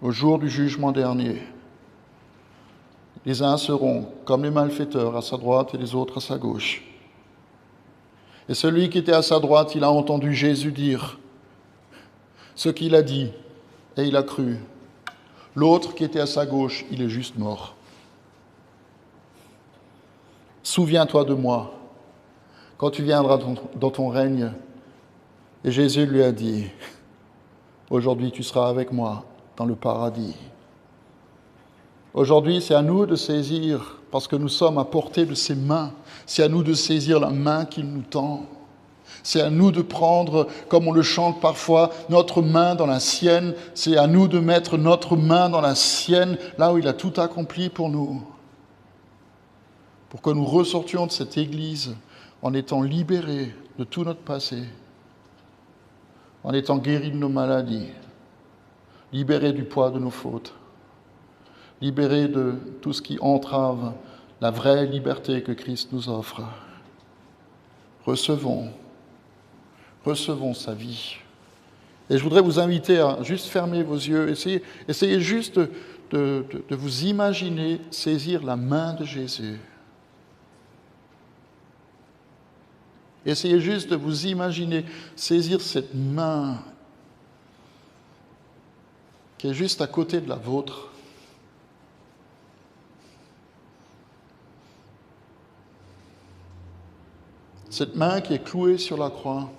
Au jour du jugement dernier, les uns seront comme les malfaiteurs à sa droite et les autres à sa gauche. Et celui qui était à sa droite, il a entendu Jésus dire ce qu'il a dit, et il a cru. L'autre qui était à sa gauche, il est juste mort. Souviens-toi de moi, quand tu viendras dans ton règne. Et Jésus lui a dit, aujourd'hui tu seras avec moi dans le paradis. Aujourd'hui, c'est à nous de saisir, parce que nous sommes à portée de ses mains, c'est à nous de saisir la main qu'il nous tend. C'est à nous de prendre, comme on le chante parfois, notre main dans la sienne. C'est à nous de mettre notre main dans la sienne, là où il a tout accompli pour nous. Pour que nous ressortions de cette Église en étant libérés de tout notre passé, en étant guéris de nos maladies, libérés du poids de nos fautes, libérés de tout ce qui entrave la vraie liberté que Christ nous offre. Recevons sa vie. Et je voudrais vous inviter à juste fermer vos yeux, essayez juste de vous imaginer saisir la main de Jésus. Essayez juste de vous imaginer saisir cette main qui est juste à côté de la vôtre. Cette main qui est clouée sur la croix.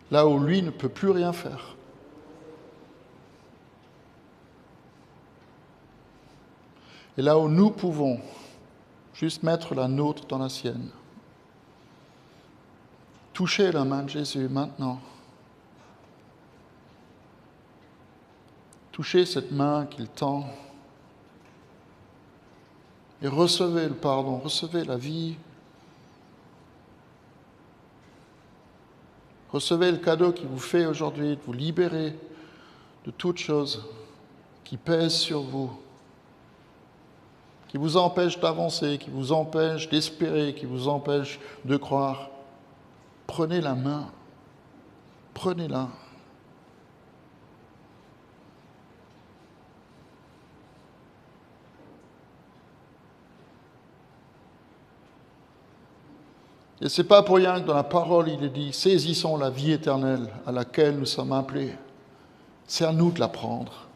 Là où lui ne peut plus rien faire. Et là où nous pouvons juste mettre la nôtre dans la sienne. Touchez la main de Jésus maintenant. Touchez cette main qu'il tend. Et recevez le pardon, recevez la vie. Recevez le cadeau qu'il vous fait aujourd'hui de vous libérer de toute chose qui pèse sur vous, qui vous empêche d'avancer, qui vous empêche d'espérer, qui vous empêche de croire. Prenez la main, prenez-la. Et ce n'est pas pour rien que dans la parole, il est dit, saisissons la vie éternelle à laquelle nous sommes appelés. C'est à nous de la prendre.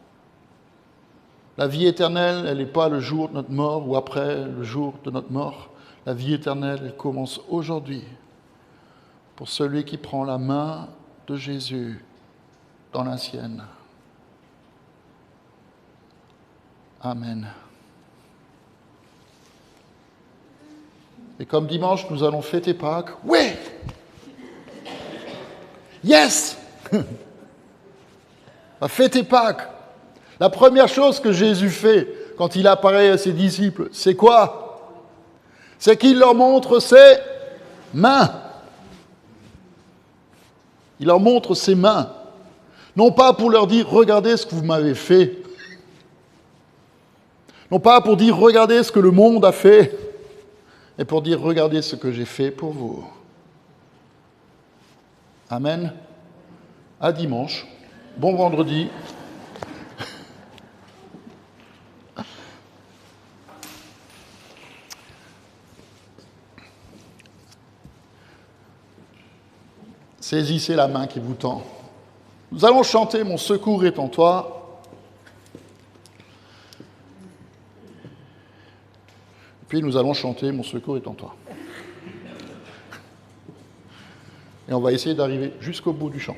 La vie éternelle, elle n'est pas le jour de notre mort ou après le jour de notre mort. La vie éternelle, elle commence aujourd'hui pour celui qui prend la main de Jésus dans la sienne. Amen. Et comme dimanche, nous allons fêter Pâques. Oui! Yes! On va fêter Pâques. La première chose que Jésus fait quand il apparaît à ses disciples, c'est quoi? C'est qu'il leur montre ses mains. Il leur montre ses mains. Non pas pour leur dire, regardez ce que vous m'avez fait. Non pas pour dire, regardez ce que le monde a fait. Et pour dire, regardez ce que j'ai fait pour vous. Amen. À dimanche. Bon vendredi. Saisissez la main qui vous tend. Nous allons chanter « Mon secours est en toi ». Puis nous allons chanter « Mon secours est en toi ». Et on va essayer d'arriver jusqu'au bout du chant.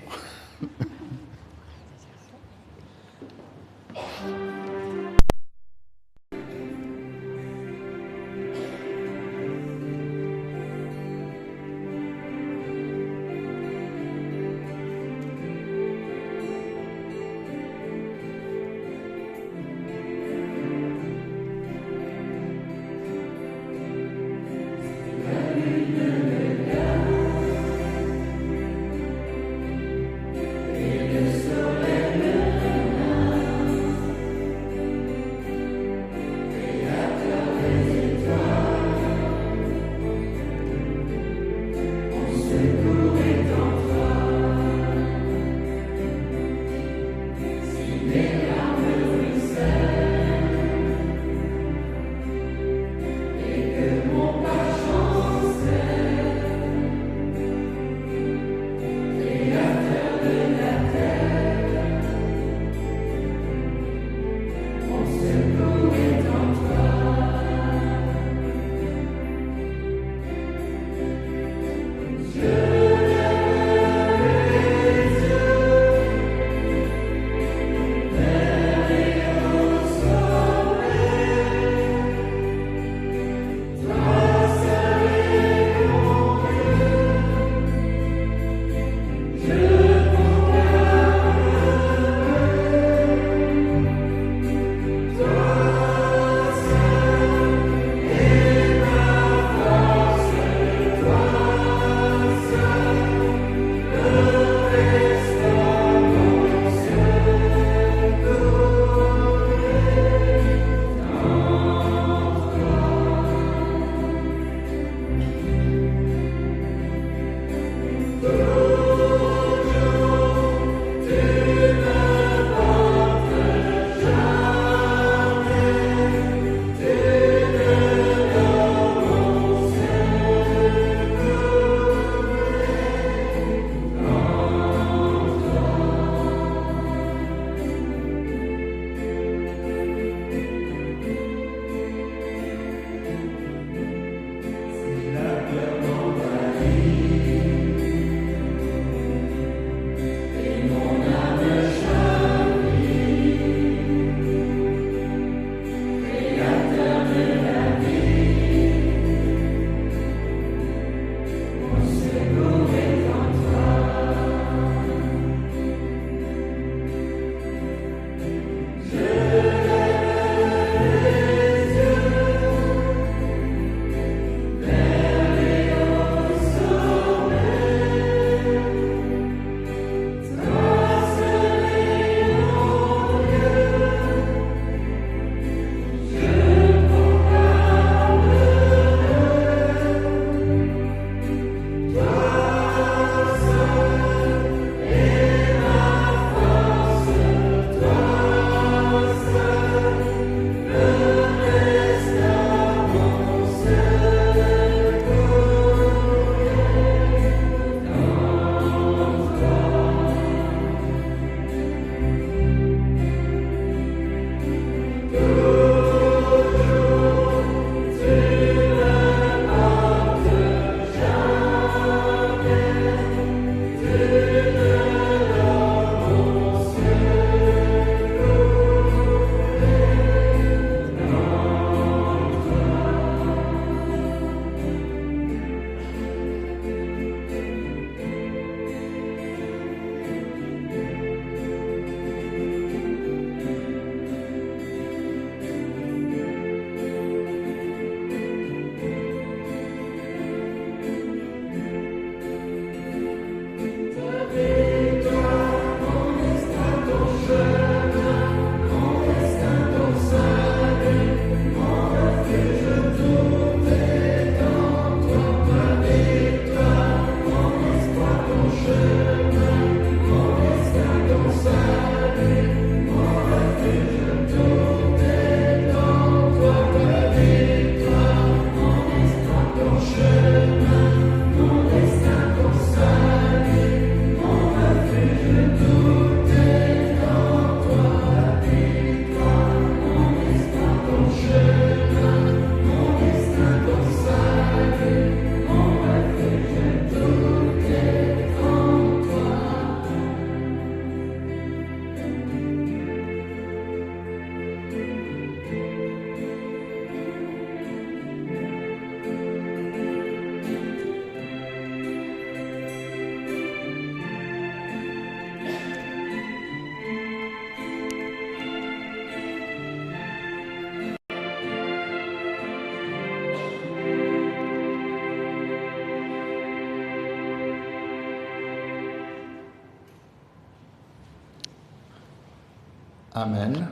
Amen.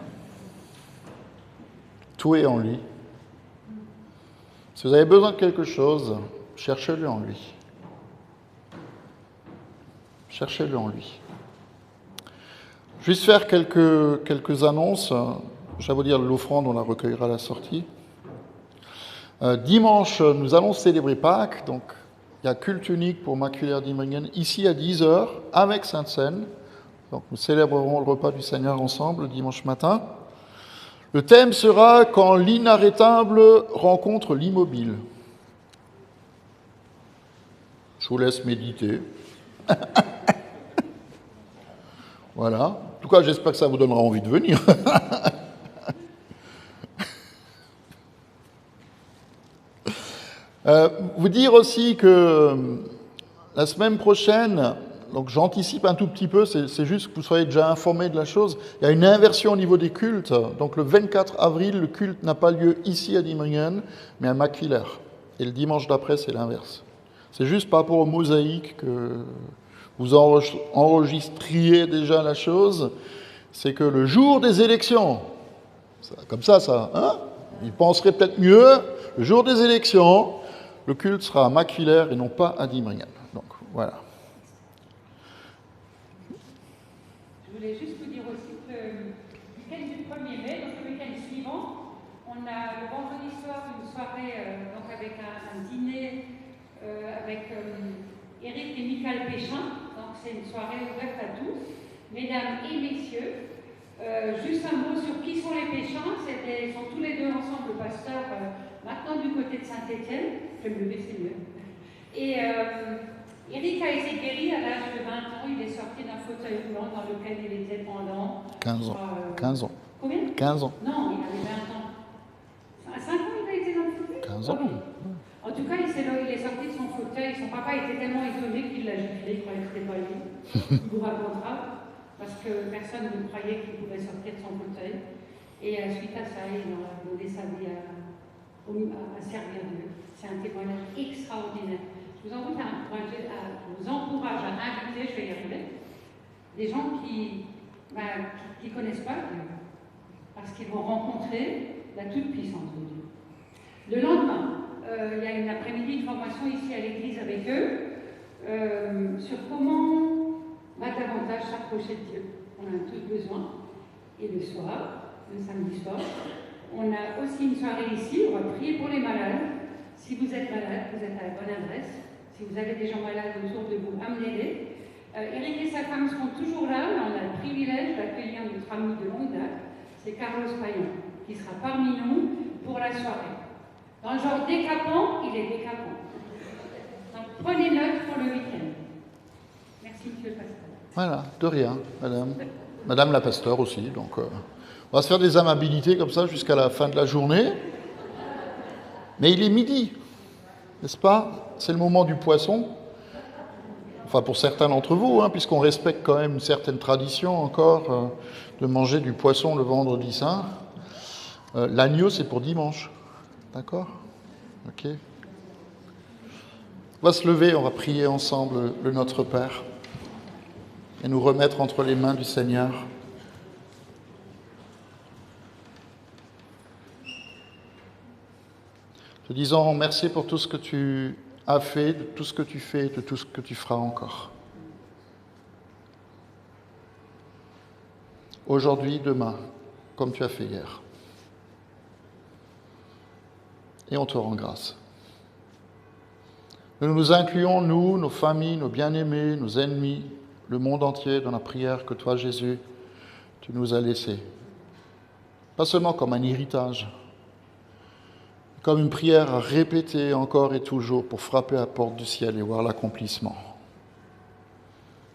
Tout est en lui. Si vous avez besoin de quelque chose, cherchez-le en lui. Cherchez-le en lui. Juste faire quelques annonces. Je vais vous dire l'offrande, on la recueillera à la sortie. Dimanche, nous allons célébrer Pâques. Donc, il y a culte unique pour Maculaire d'Imringen, ici à 10h, avec Sainte-Seine. Donc, nous célébrerons le repas du Seigneur ensemble, dimanche matin. Le thème sera « Quand l'inarrêtable rencontre l'immobile ». Je vous laisse méditer. Voilà. En tout cas, j'espère que ça vous donnera envie de venir. Vous dire aussi que la semaine prochaine, donc j'anticipe un tout petit peu, c'est juste que vous soyez déjà informés de la chose, il y a une inversion au niveau des cultes. Donc le 24 avril, le culte n'a pas lieu ici à Diemringen, mais à Maculaire. Et le dimanche d'après, c'est l'inverse. C'est juste par rapport aux mosaïques que vous enregistriez déjà la chose, c'est que le jour des élections, comme ça, hein, il penserait peut-être mieux, le jour des élections, le culte sera à Maculaire et non pas à Diemringen. Donc, voilà. Je voulais juste vous dire aussi que le week-end du 1er mai, donc le week-end suivant, on a le vendredi soir une soirée donc avec un dîner avec Éric et Michael Péchin. Donc c'est une soirée ouverte à tous, mesdames et messieurs. Juste un mot sur qui sont les Péchins. Ils sont tous les deux ensemble pasteurs maintenant du côté de Saint-Étienne. Je vais me lever, c'est mieux. Et Éric a été guéri à l'âge de 20 ans. Il est sorti d'un fauteuil roulant dans lequel il était pendant 15 ans. 15 ans. Combien? 15 ans. Non, il avait 20 ans. À 5 ans, il a été dans le fauteuil? 15 ans. Okay. En tout cas, il est sorti de son fauteuil. Son papa était tellement étonné qu'il l'a giflé. Il croyait que c'était pas lui. Il vous racontera. Parce que personne ne croyait qu'il pouvait sortir de son fauteuil. Et suite à ça, il a donné sa vie à servir Dieu. C'est un témoignage extraordinaire. Je vous encourage à inviter, je vais y arriver, des gens qui connaissent pas Dieu. Parce qu'ils vont rencontrer la toute-puissance de Dieu. Le lendemain, il y a une après-midi de formation ici à l'église avec eux sur comment davantage s'approcher de Dieu. On en a tous besoin. Et le soir, le samedi soir, on a aussi une soirée ici, on va prier pour les malades. Si vous êtes malade, vous êtes à la bonne adresse. Si vous avez des gens malades autour de vous, amenez-les. Éric et sa femme seront toujours là, mais on a le privilège d'accueillir notre ami de longue date, c'est Carlos Payon, qui sera parmi nous pour la soirée. Dans le genre décapant, il est décapant. Donc prenez note pour le week-end. Merci, monsieur le pasteur. Voilà, de rien, madame. Madame la pasteur aussi. Donc, on va se faire des amabilités comme ça jusqu'à la fin de la journée. Mais il est midi, n'est-ce pas? C'est le moment du poisson. Enfin, pour certains d'entre vous, hein, puisqu'on respecte quand même une certaine tradition encore de manger du poisson le vendredi saint. L'agneau, c'est pour dimanche. D'accord? Ok. On va se lever, on va prier ensemble le Notre Père et nous remettre entre les mains du Seigneur. Te disant merci pour tout ce que tu as fait, de tout ce que tu fais, de tout ce que tu feras encore. Aujourd'hui, demain, comme tu as fait hier. Et on te rend grâce. Nous nous incluons, nous, nos familles, nos bien-aimés, nos ennemis, le monde entier dans la prière que toi, Jésus, tu nous as laissée. Pas seulement comme un héritage, comme une prière à répéter encore et toujours pour frapper à la porte du ciel et voir l'accomplissement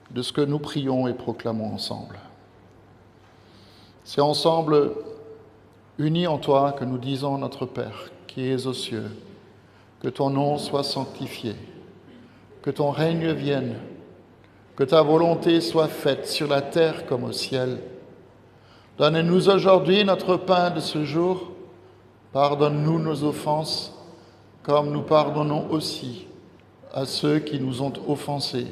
de ce que nous prions et proclamons ensemble. C'est ensemble, unis en toi, que nous disons notre Père, qui es aux cieux, que ton nom soit sanctifié, que ton règne vienne, que ta volonté soit faite sur la terre comme au ciel. Donne-nous aujourd'hui notre pain de ce jour. Pardonne-nous nos offenses, comme nous pardonnons aussi à ceux qui nous ont offensés.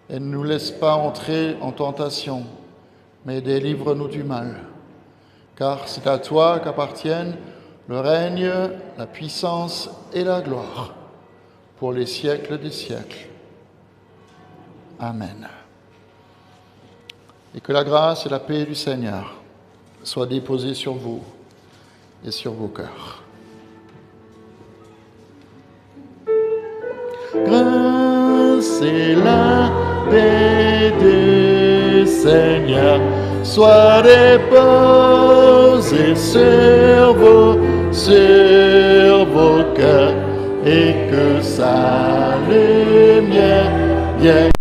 Et ne nous laisse pas entrer en tentation, mais délivre-nous du mal. Car c'est à toi qu'appartiennent le règne, la puissance et la gloire, pour les siècles des siècles. Amen. Et que la grâce et la paix du Seigneur soient déposées sur vous et sur vos cœurs. Grâce et la paix du Seigneur soient déposées sur vos cœurs et que sa lumière vienne